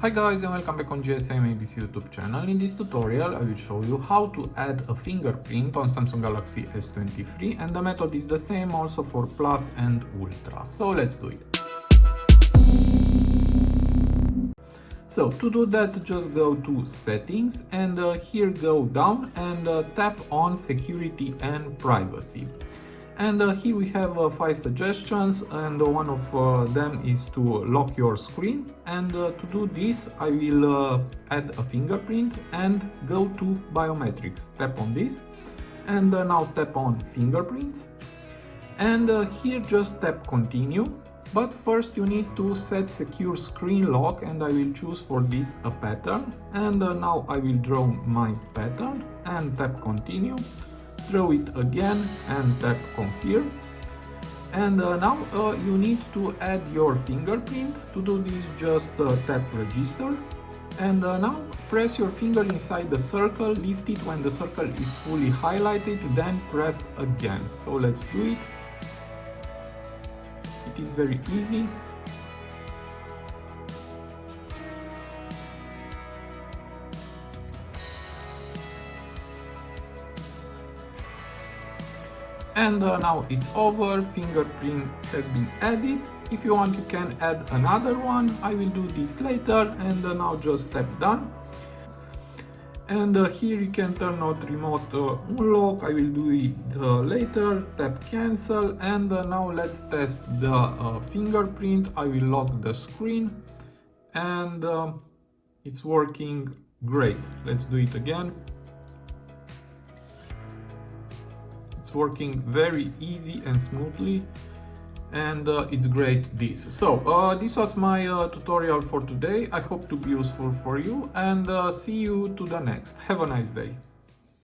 Hi guys and welcome back on GSM ABC YouTube channel. In this tutorial I will show you how to add a fingerprint on Samsung Galaxy S23, and the method is the same also for Plus and Ultra. So let's do it. So to do that, just go to settings and here go down and tap on security and privacy. And here we have 5 suggestions, and one of them is to lock your screen. And to do this, I will add a fingerprint and go to biometrics. Tap on this and now tap on fingerprints, and here just tap continue. But first you need to set secure screen lock, and I will choose for this a pattern. And now I will draw my pattern and tap continue. Draw it again and tap confirm. And now you need to add your fingerprint. To do this, just tap register. And now press your finger inside the circle, lift it when the circle is fully highlighted, then press again. So let's do it. It is very easy. And now it's over, fingerprint has been added. If you want, you can add another one. I will do this later. And now just tap done. And here you can turn on remote unlock. I will do it later. Tap cancel. And now let's test the fingerprint. I will lock the screen, and it's working great. Let's do it again. Working very easy and smoothly, and it's great this. So this was my tutorial for today. I hope to be useful for you, and see you to the next. Have a nice day.